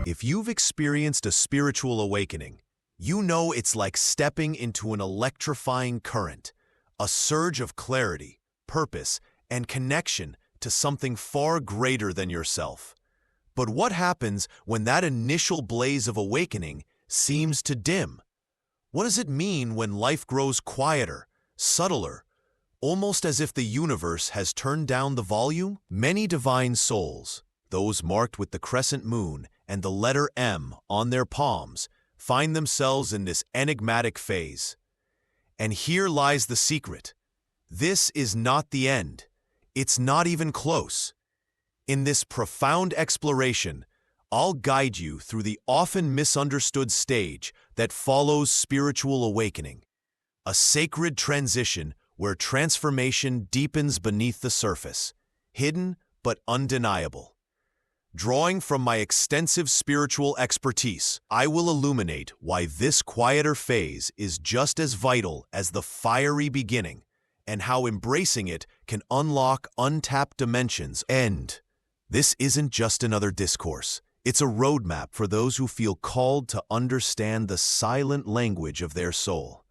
If you've experienced a spiritual awakening, you know it's like stepping into an electrifying current, a surge of clarity, purpose, and connection to something far greater than yourself. But what happens when that initial blaze of awakening seems to dim? What does it mean when life grows quieter, subtler, almost as if the universe has turned down the volume? Many divine souls, those marked with the crescent moon and the letter M on their palms, find themselves in this enigmatic phase. And here lies the secret. This is not the end. It's not even close. In this profound exploration, I'll guide you through the often misunderstood stage that follows spiritual awakening, a sacred transition where transformation deepens beneath the surface, hidden but undeniable. Drawing from my extensive spiritual expertise, I will illuminate why this quieter phase is just as vital as the fiery beginning, and how embracing it can unlock untapped dimensions. And this isn't just another discourse. It's a roadmap for those who feel called to understand the silent language of their soul.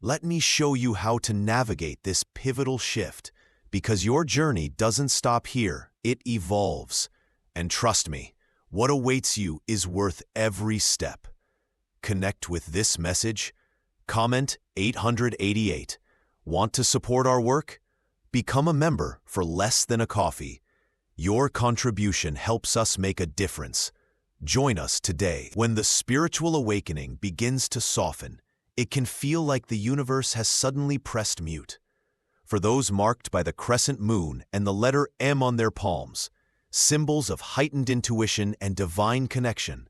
Let me show you how to navigate this pivotal shift, because your journey doesn't stop here, it evolves. And trust me, what awaits you is worth every step. Connect with this message? Comment 888. Want to support our work? Become a member for less than a coffee. Your contribution helps us make a difference. Join us today. When the spiritual awakening begins to soften, it can feel like the universe has suddenly pressed mute. For those marked by the crescent moon and the letter M on their palms, symbols of heightened intuition and divine connection,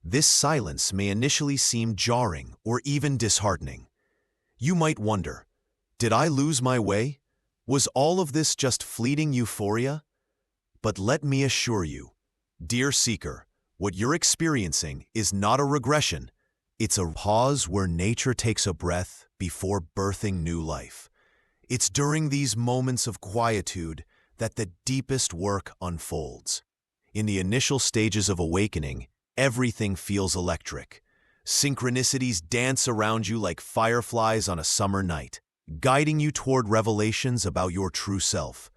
this silence may initially seem jarring or even disheartening. You might wonder, did I lose my way? Was all of this just fleeting euphoria? But let me assure you, dear seeker, what you're experiencing is not a regression. It's a pause where nature takes a breath before birthing new life. It's during these moments of quietude that the deepest work unfolds. In the initial stages of awakening, everything feels electric. Synchronicities dance around you like fireflies on a summer night, guiding you toward revelations about your true self.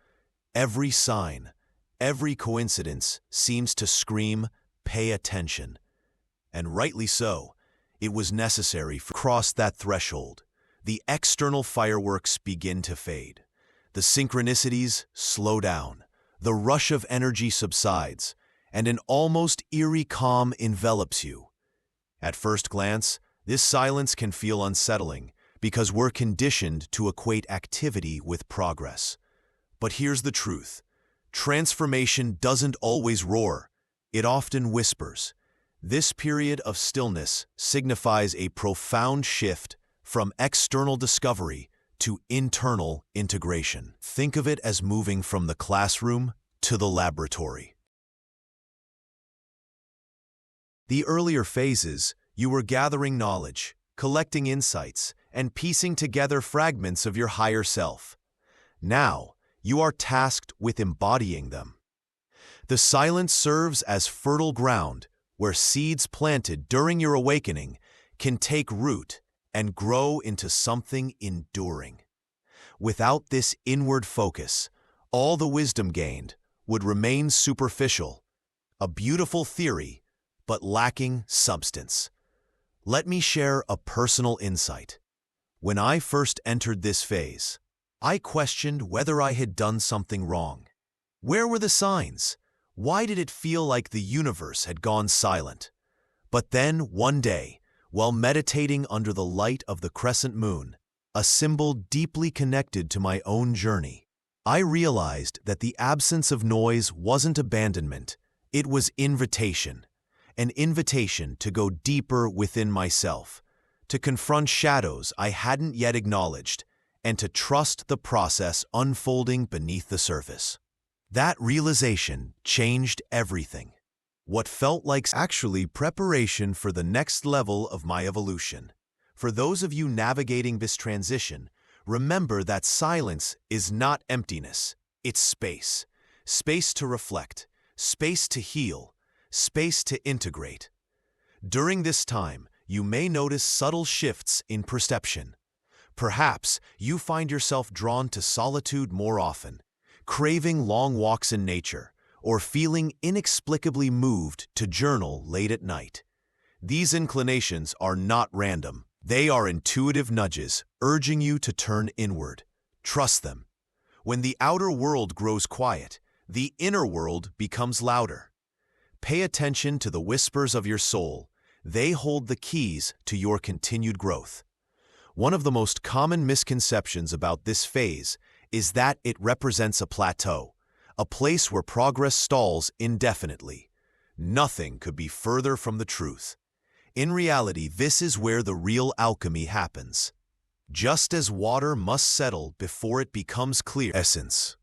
Every sign, every coincidence seems to scream, "Pay attention." And rightly so. It was necessary to cross that threshold. The external fireworks begin to fade. The synchronicities slow down, the rush of energy subsides, and an almost eerie calm envelops you. At first glance, this silence can feel unsettling because we're conditioned to equate activity with progress. But here's the truth. Transformation doesn't always roar. It often whispers. This period of stillness signifies a profound shift from external discovery to internal integration. Think of it as moving from the classroom to the laboratory. The earlier phases, you were gathering knowledge, collecting insights, and piecing together fragments of your higher self. Now, you are tasked with embodying them. The silence serves as fertile ground where seeds planted during your awakening can take root and grow into something enduring. Without this inward focus, all the wisdom gained would remain superficial, a beautiful theory, but lacking substance. Let me share a personal insight. When I first entered this phase, I questioned whether I had done something wrong. Where were the signs? Why did it feel like the universe had gone silent? But then, one day, while meditating under the light of the crescent moon, a symbol deeply connected to my own journey, I realized that the absence of noise wasn't abandonment, it was invitation. An invitation to go deeper within myself, to confront shadows I hadn't yet acknowledged, and to trust the process unfolding beneath the surface. That realization changed everything. What felt like actually preparation for the next level of my evolution. For those of you navigating this transition, remember that silence is not emptiness, it's space. Space to reflect, space to heal, space to integrate. During this time, you may notice subtle shifts in perception. Perhaps you find yourself drawn to solitude more often, craving long walks in nature, or feeling inexplicably moved to journal late at night. These inclinations are not random. They are intuitive nudges urging you to turn inward. Trust them. When the outer world grows quiet, the inner world becomes louder. Pay attention to the whispers of your soul. They hold the keys to your continued growth. One of the most common misconceptions about this phase is that it represents a plateau, a place where progress stalls indefinitely. Nothing could be further from the truth. In reality, this is where the real alchemy happens. Just as water must settle before it becomes clear essence,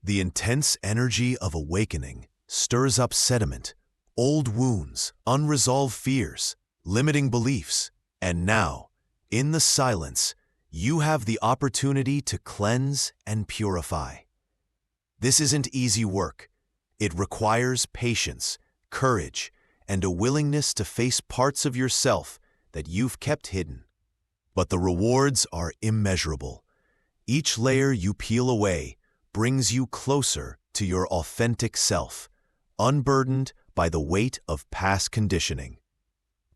the intense energy of awakening stirs up sediment, old wounds, unresolved fears, limiting beliefs, and now, in the silence, you have the opportunity to cleanse and purify. This isn't easy work. It requires patience, courage, and a willingness to face parts of yourself that you've kept hidden. But the rewards are immeasurable. Each layer you peel away brings you closer to your authentic self, unburdened by the weight of past conditioning.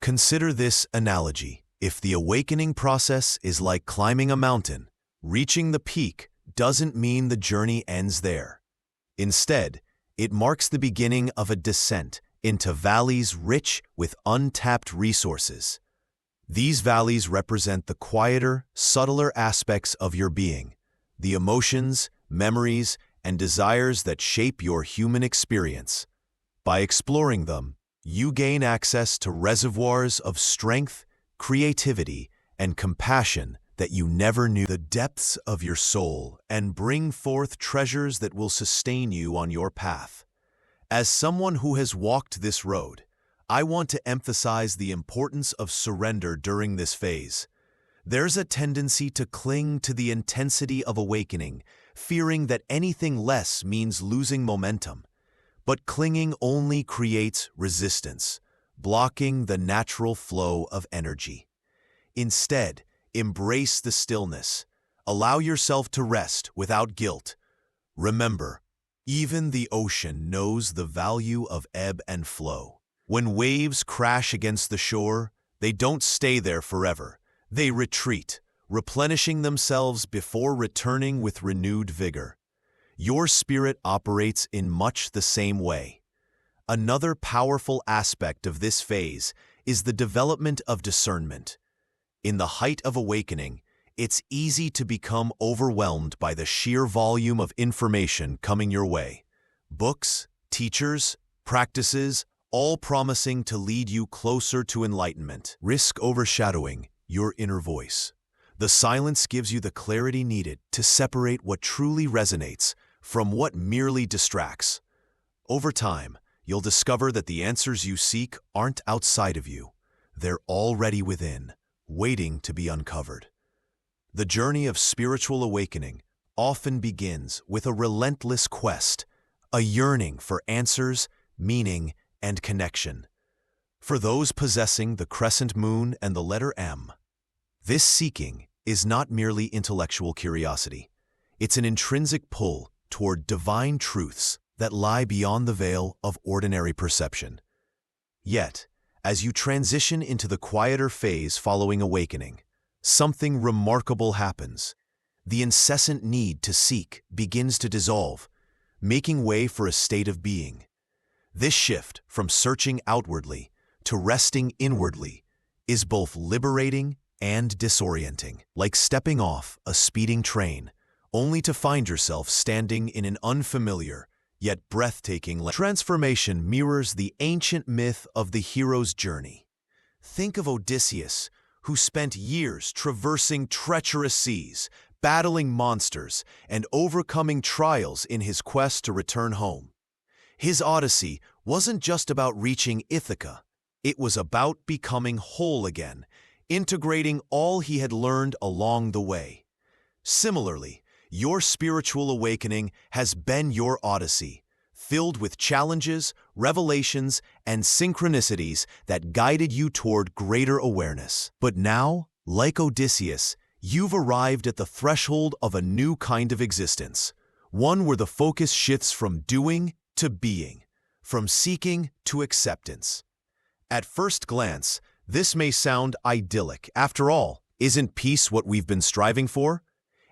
Consider this analogy. If the awakening process is like climbing a mountain, reaching the peak doesn't mean the journey ends there. Instead, it marks the beginning of a descent into valleys rich with untapped resources. These valleys represent the quieter, subtler aspects of your being, the emotions, memories, and desires that shape your human experience. By exploring them, you gain access to reservoirs of strength, creativity, and compassion that you never knew. The depths of your soul and bring forth treasures that will sustain you on your path. As someone who has walked this road, I want to emphasize the importance of surrender during this phase. There's a tendency to cling to the intensity of awakening, fearing that anything less means losing momentum. But clinging only creates resistance, blocking the natural flow of energy. Instead, embrace the stillness. Allow yourself to rest without guilt. Remember, even the ocean knows the value of ebb and flow. When waves crash against the shore, they don't stay there forever. They retreat, replenishing themselves before returning with renewed vigor. Your spirit operates in much the same way. Another powerful aspect of this phase is the development of discernment. In the height of awakening, it's easy to become overwhelmed by the sheer volume of information coming your way. Books, teachers, practices, all promising to lead you closer to enlightenment. Risk overshadowing your inner voice. The silence gives you the clarity needed to separate what truly resonates from what merely distracts. Over time, you'll discover that the answers you seek aren't outside of you. They're already within, waiting to be uncovered. The journey of spiritual awakening often begins with a relentless quest, a yearning for answers, meaning, and connection. For those possessing the crescent moon and the letter M, this seeking is not merely intellectual curiosity. It's an intrinsic pull toward divine truths that lie beyond the veil of ordinary perception. Yet, as you transition into the quieter phase following awakening, something remarkable happens. The incessant need to seek begins to dissolve, making way for a state of being. This shift from searching outwardly to resting inwardly is both liberating and disorienting, like stepping off a speeding train, only to find yourself standing in an unfamiliar, yet breathtaking land. Transformation mirrors the ancient myth of the hero's journey. Think of Odysseus, who spent years traversing treacherous seas, battling monsters, and overcoming trials in his quest to return home. His Odyssey wasn't just about reaching Ithaca. It was about becoming whole again, integrating all he had learned along the way. Similarly, your spiritual awakening has been your Odyssey, filled with challenges, revelations, and synchronicities that guided you toward greater awareness. But now, like Odysseus, you've arrived at the threshold of a new kind of existence, one where the focus shifts from doing to being, from seeking to acceptance. At first glance, this may sound idyllic. After all, isn't peace what we've been striving for?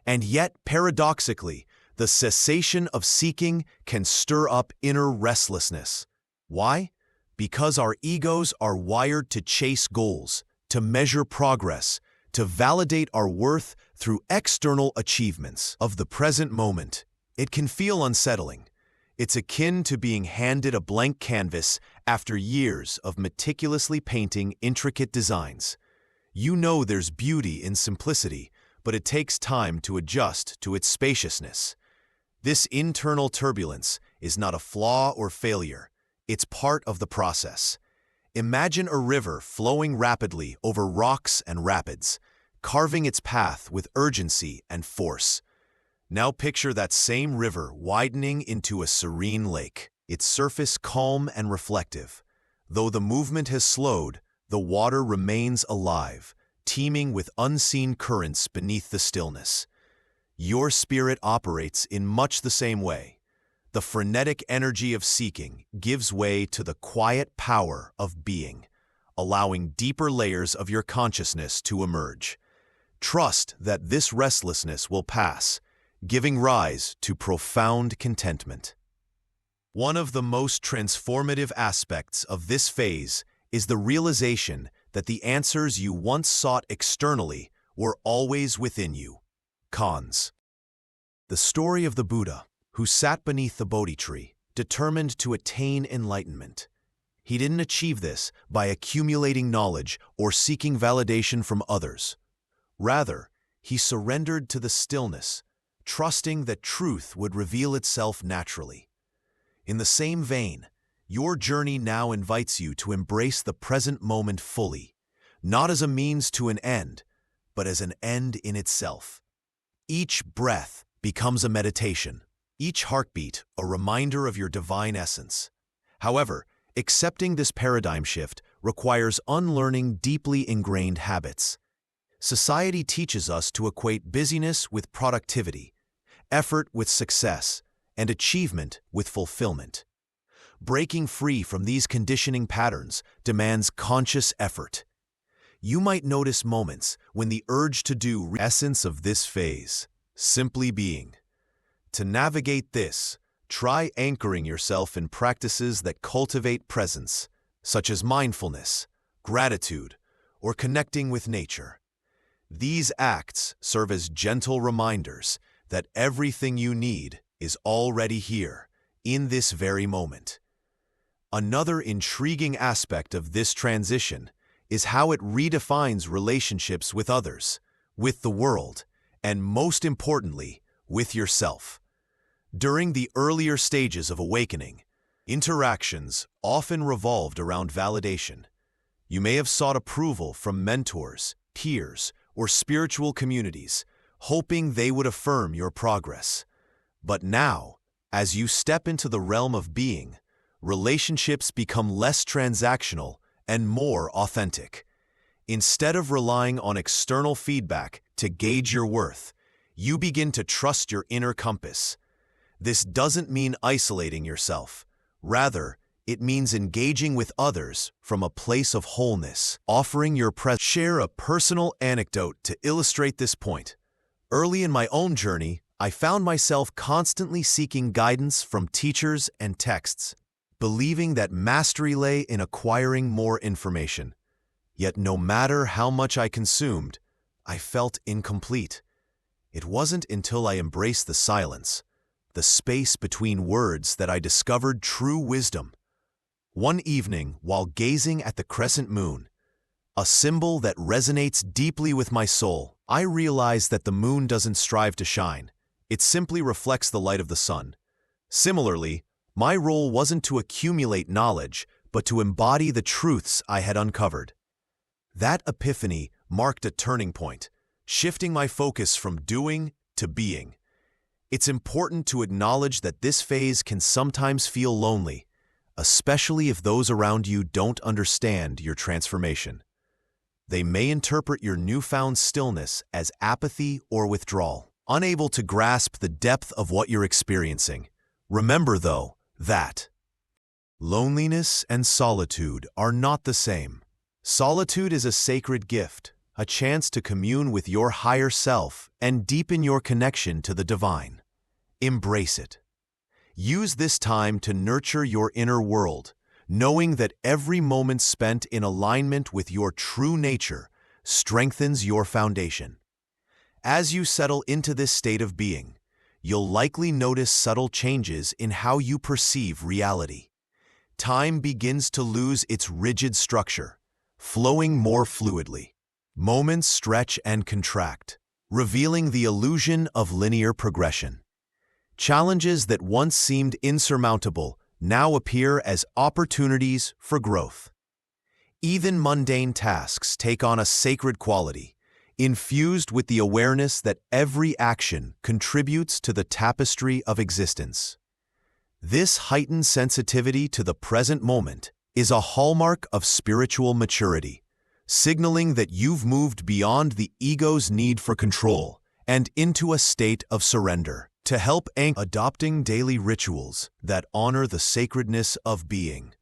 And yet, paradoxically, the cessation of seeking can stir up inner restlessness. Why? Because our egos are wired to chase goals, to measure progress, to validate our worth through external achievements of the present moment. It can feel unsettling. It's akin to being handed a blank canvas after years of meticulously painting intricate designs. You know there's beauty in simplicity, but it takes time to adjust to its spaciousness. This internal turbulence is not a flaw or failure. It's part of the process. Imagine a river flowing rapidly over rocks and rapids, carving its path with urgency and force. Now picture that same river widening into a serene lake, its surface calm and reflective. Though the movement has slowed, the water remains alive, teeming with unseen currents beneath the stillness. Your spirit operates in much the same way. The frenetic energy of seeking gives way to the quiet power of being, allowing deeper layers of your consciousness to emerge. Trust that this restlessness will pass, giving rise to profound contentment. One of the most transformative aspects of this phase is the realization that the answers you once sought externally were always within you. Cons. The story of the Buddha, who sat beneath the Bodhi tree, determined to attain enlightenment. He didn't achieve this by accumulating knowledge or seeking validation from others. Rather, he surrendered to the stillness, trusting that truth would reveal itself naturally. In the same vein, your journey now invites you to embrace the present moment fully, not as a means to an end, but as an end in itself. Each breath becomes a meditation, each heartbeat a reminder of your divine essence. However, accepting this paradigm shift requires unlearning deeply ingrained habits. Society teaches us to equate busyness with productivity, effort with success, and achievement with fulfillment. Breaking free from these conditioning patterns demands conscious effort. You might notice moments when the urge to do the essence of this phase, simply being. To navigate this, try anchoring yourself in practices that cultivate presence, such as mindfulness, gratitude, or connecting with nature. These acts serve as gentle reminders that everything you need is already here, in this very moment. Another intriguing aspect of this transition is how it redefines relationships with others, with the world, and most importantly, with yourself. During the earlier stages of awakening, interactions often revolved around validation. You may have sought approval from mentors, peers, or spiritual communities, hoping they would affirm your progress. But now, as you step into the realm of being, relationships become less transactional and more authentic. Instead of relying on external feedback to gauge your worth, you begin to trust your inner compass. This doesn't mean isolating yourself. Rather, it means engaging with others from a place of wholeness, offering your presence. Share a personal anecdote to illustrate this point. Early in my own journey, I found myself constantly seeking guidance from teachers and texts, believing that mastery lay in acquiring more information. Yet no matter how much I consumed, I felt incomplete. It wasn't until I embraced the silence, the space between words, that I discovered true wisdom. One evening, while gazing at the crescent moon, a symbol that resonates deeply with my soul, I realized that the moon doesn't strive to shine. It simply reflects the light of the sun. Similarly, my role wasn't to accumulate knowledge, but to embody the truths I had uncovered. That epiphany marked a turning point, shifting my focus from doing to being. It's important to acknowledge that this phase can sometimes feel lonely, especially if those around you don't understand your transformation. They may interpret your newfound stillness as apathy or withdrawal, unable to grasp the depth of what you're experiencing. Remember, though, that loneliness and solitude are not the same. Solitude is a sacred gift, a chance to commune with your higher self and deepen your connection to the divine. Embrace it. Use this time to nurture your inner world, knowing that every moment spent in alignment with your true nature strengthens your foundation. As you settle into this state of being, you'll likely notice subtle changes in how you perceive reality. Time begins to lose its rigid structure, flowing more fluidly. Moments stretch and contract, revealing the illusion of linear progression. Challenges that once seemed insurmountable now appear as opportunities for growth. Even mundane tasks take on a sacred quality, infused with the awareness that every action contributes to the tapestry of existence. This heightened sensitivity to the present moment is a hallmark of spiritual maturity, signaling that you've moved beyond the ego's need for control and into a state of surrender. To help adopting daily rituals that honor the sacredness of being.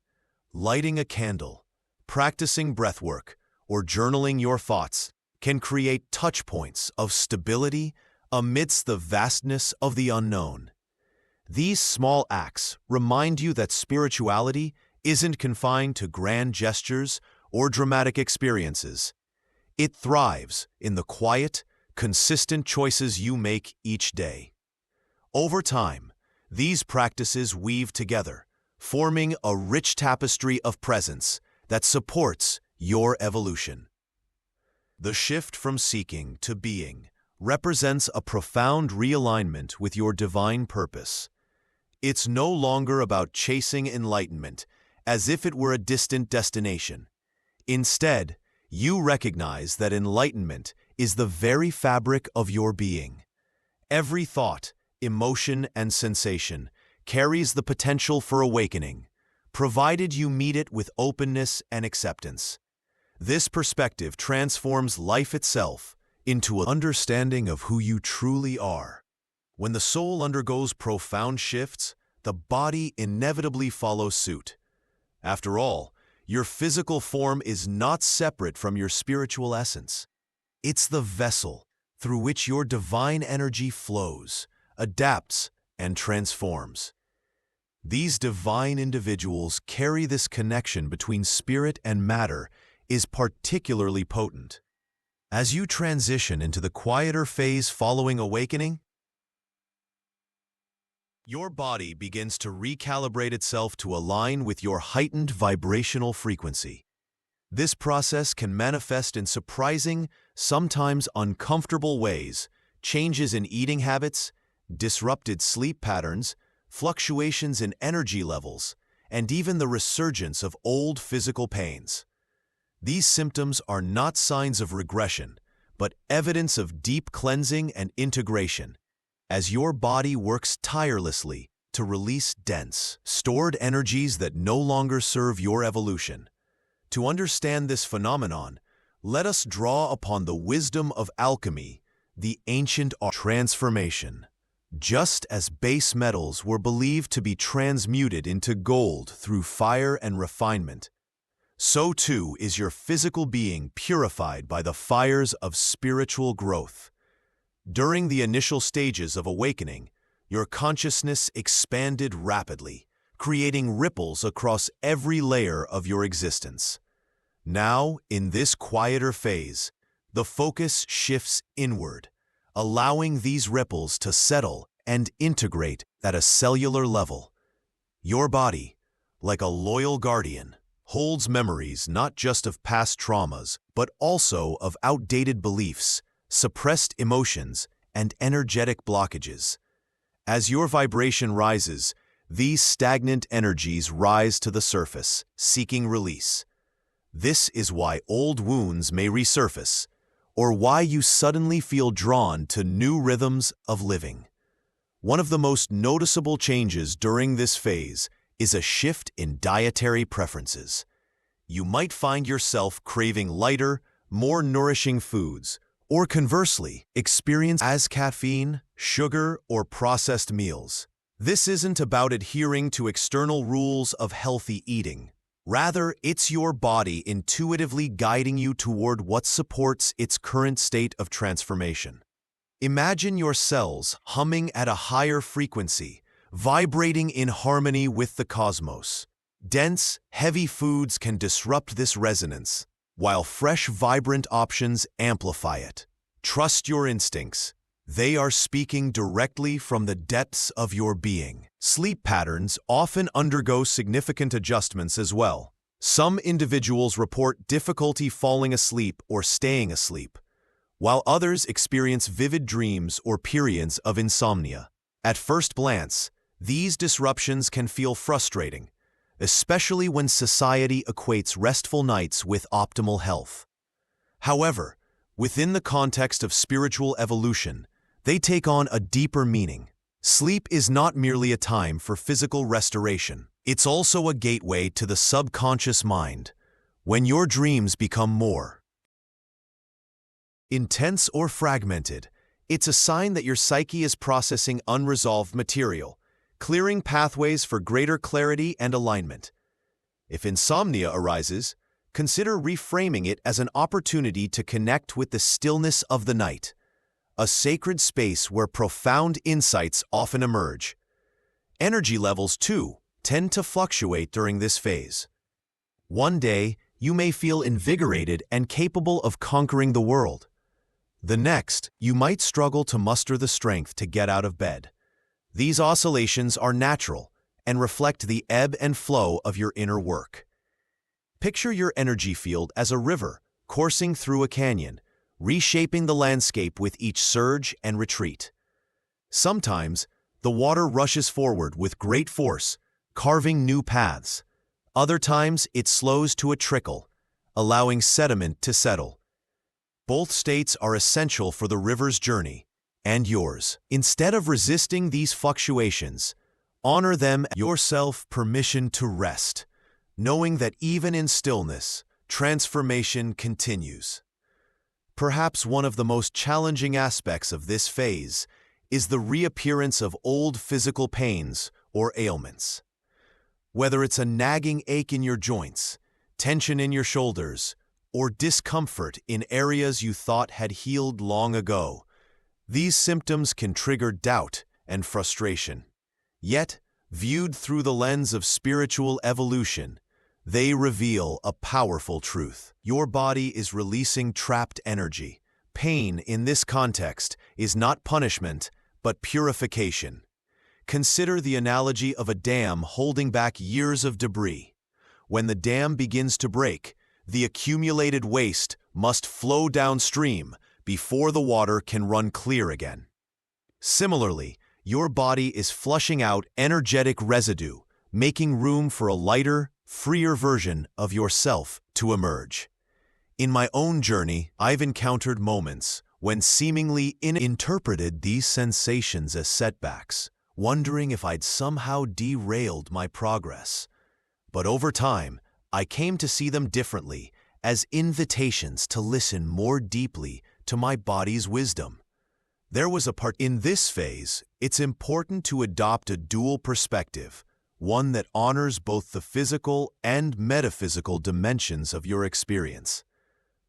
Lighting a candle, practicing breathwork, or journaling your thoughts can create touch points of stability amidst the vastness of the unknown. These small acts remind you that spirituality isn't confined to grand gestures or dramatic experiences. It thrives in the quiet, consistent choices you make each day. Over time, these practices weave together, forming a rich tapestry of presence that supports your evolution. The shift from seeking to being represents a profound realignment with your divine purpose. It's no longer about chasing enlightenment as if it were a distant destination. Instead, you recognize that enlightenment is the very fabric of your being. Every thought, emotion, and sensation carries the potential for awakening, provided you meet it with openness and acceptance. This perspective transforms life itself into an understanding of who you truly are. When the soul undergoes profound shifts, the body inevitably follows suit. After all, your physical form is not separate from your spiritual essence. It's the vessel through which your divine energy flows, adapts, and transforms. These divine individuals carry this connection between spirit and matter is particularly potent. As you transition into the quieter phase following awakening, your body begins to recalibrate itself to align with your heightened vibrational frequency. This process can manifest in surprising, sometimes uncomfortable ways: changes in eating habits, disrupted sleep patterns, fluctuations in energy levels, and even the resurgence of old physical pains. These symptoms are not signs of regression, but evidence of deep cleansing and integration, as your body works tirelessly to release dense, stored energies that no longer serve your evolution. To understand this phenomenon, let us draw upon the wisdom of alchemy, the ancient art of transformation. Just as base metals were believed to be transmuted into gold through fire and refinement, so too is your physical being purified by the fires of spiritual growth. During the initial stages of awakening, your consciousness expanded rapidly, creating ripples across every layer of your existence. Now, in this quieter phase, the focus shifts inward, allowing these ripples to settle and integrate at a cellular level. Your body, like a loyal guardian, holds memories not just of past traumas, but also of outdated beliefs, suppressed emotions, and energetic blockages. As your vibration rises, these stagnant energies rise to the surface, seeking release. This is why old wounds may resurface, or why you suddenly feel drawn to new rhythms of living. One of the most noticeable changes during this phase is a shift in dietary preferences. You might find yourself craving lighter, more nourishing foods, or conversely, experience as caffeine, sugar, or processed meals. This isn't about adhering to external rules of healthy eating. Rather, it's your body intuitively guiding you toward what supports its current state of transformation. Imagine your cells humming at a higher frequency, vibrating in harmony with the cosmos. Dense, heavy foods can disrupt this resonance, while fresh, vibrant options amplify it. Trust your instincts. They are speaking directly from the depths of your being. Sleep patterns often undergo significant adjustments as well. Some individuals report difficulty falling asleep or staying asleep, while others experience vivid dreams or periods of insomnia. At first glance, these disruptions can feel frustrating, especially when society equates restful nights with optimal health. However, within the context of spiritual evolution, they take on a deeper meaning. Sleep is not merely a time for physical restoration. It's also a gateway to the subconscious mind. When your dreams become more intense or fragmented, it's a sign that your psyche is processing unresolved material, clearing pathways for greater clarity and alignment. If insomnia arises, consider reframing it as an opportunity to connect with the stillness of the night, a sacred space where profound insights often emerge. Energy levels, too, tend to fluctuate during this phase. One day, you may feel invigorated and capable of conquering the world. The next, you might struggle to muster the strength to get out of bed. These oscillations are natural and reflect the ebb and flow of your inner work. Picture your energy field as a river coursing through a canyon, reshaping the landscape with each surge and retreat. Sometimes, the water rushes forward with great force, carving new paths. Other times, it slows to a trickle, allowing sediment to settle. Both states are essential for the river's journey and yours. Instead of resisting these fluctuations, honor them. Yourself permission to rest, knowing that even in stillness, transformation continues. Perhaps one of the most challenging aspects of this phase is the reappearance of old physical pains or ailments. Whether it's a nagging ache in your joints, tension in your shoulders, or discomfort in areas you thought had healed long ago, these symptoms can trigger doubt and frustration. Yet, viewed through the lens of spiritual evolution, they reveal a powerful truth. Your body is releasing trapped energy. Pain, in this context, is not punishment, but purification. Consider the analogy of a dam holding back years of debris. When the dam begins to break, the accumulated waste must flow downstream before the water can run clear again. Similarly, your body is flushing out energetic residue, making room for a lighter, freer version of yourself to emerge. In my own journey, I've encountered moments when seemingly interpreted these sensations as setbacks, wondering if I'd somehow derailed my progress. But over time, I came to see them differently, as invitations to listen more deeply to my body's wisdom. There was a part in this phase. It's important to adopt a dual perspective, one that honors both the physical and metaphysical dimensions of your experience.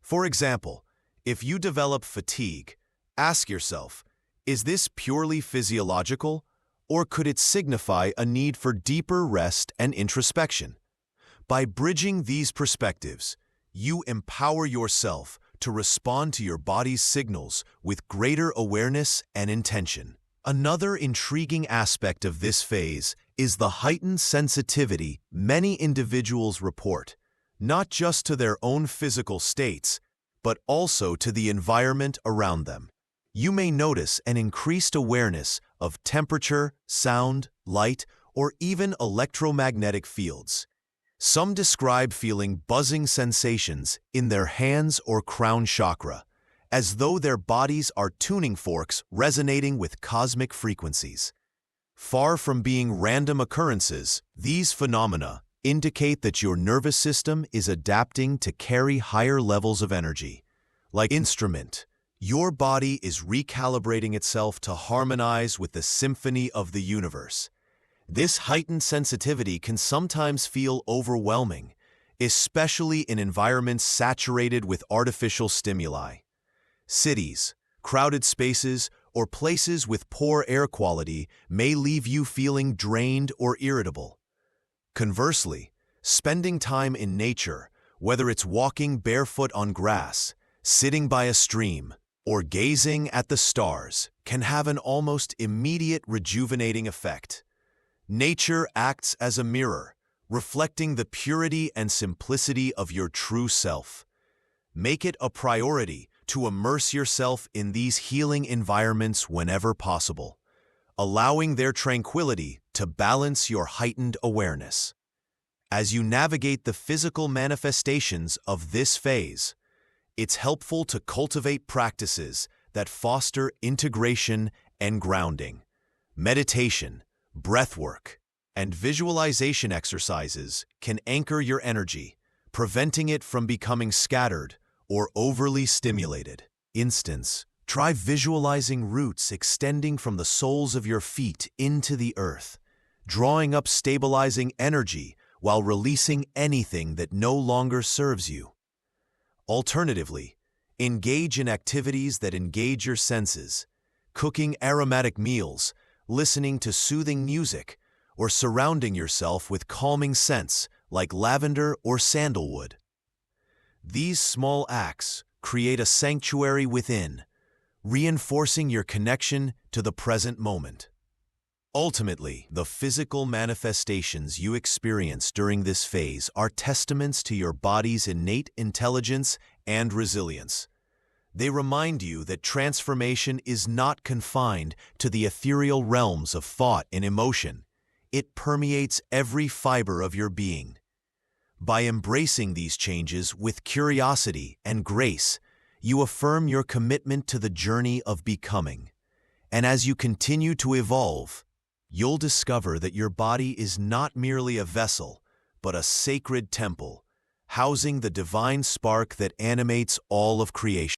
For example, if you develop fatigue, ask yourself, is this purely physiological, or could it signify a need for deeper rest and introspection? By bridging these perspectives, you empower yourself to respond to your body's signals with greater awareness and intention. Another intriguing aspect of this phase is the heightened sensitivity many individuals report, not just to their own physical states, but also to the environment around them. You may notice an increased awareness of temperature, sound, light, or even electromagnetic fields. Some describe feeling buzzing sensations in their hands or crown chakra, as though their bodies are tuning forks resonating with cosmic frequencies. Far from being random occurrences, these phenomena indicate that your nervous system is adapting to carry higher levels of energy. Like an instrument, your body is recalibrating itself to harmonize with the symphony of the universe. This heightened sensitivity can sometimes feel overwhelming, especially in environments saturated with artificial stimuli. Cities, crowded spaces, or places with poor air quality may leave you feeling drained or irritable. Conversely, spending time in nature, whether it's walking barefoot on grass, sitting by a stream, or gazing at the stars, can have an almost immediate rejuvenating effect. Nature acts as a mirror, reflecting the purity and simplicity of your true self. Make it a priority to immerse yourself in these healing environments whenever possible, allowing their tranquility to balance your heightened awareness. As you navigate the physical manifestations of this phase, it's helpful to cultivate practices that foster integration and grounding. Meditation, breathwork, and visualization exercises can anchor your energy, preventing it from becoming scattered or overly stimulated. Instance, try visualizing roots extending from the soles of your feet into the earth, drawing up stabilizing energy while releasing anything that no longer serves you. Alternatively, engage in activities that engage your senses, cooking aromatic meals, listening to soothing music, or surrounding yourself with calming scents like lavender or sandalwood. These small acts create a sanctuary within, reinforcing your connection to the present moment. Ultimately, the physical manifestations you experience during this phase are testaments to your body's innate intelligence and resilience. They remind you that transformation is not confined to the ethereal realms of thought and emotion. It permeates every fiber of your being. By embracing these changes with curiosity and grace, you affirm your commitment to the journey of becoming. And as you continue to evolve, you'll discover that your body is not merely a vessel, but a sacred temple, housing the divine spark that animates all of creation.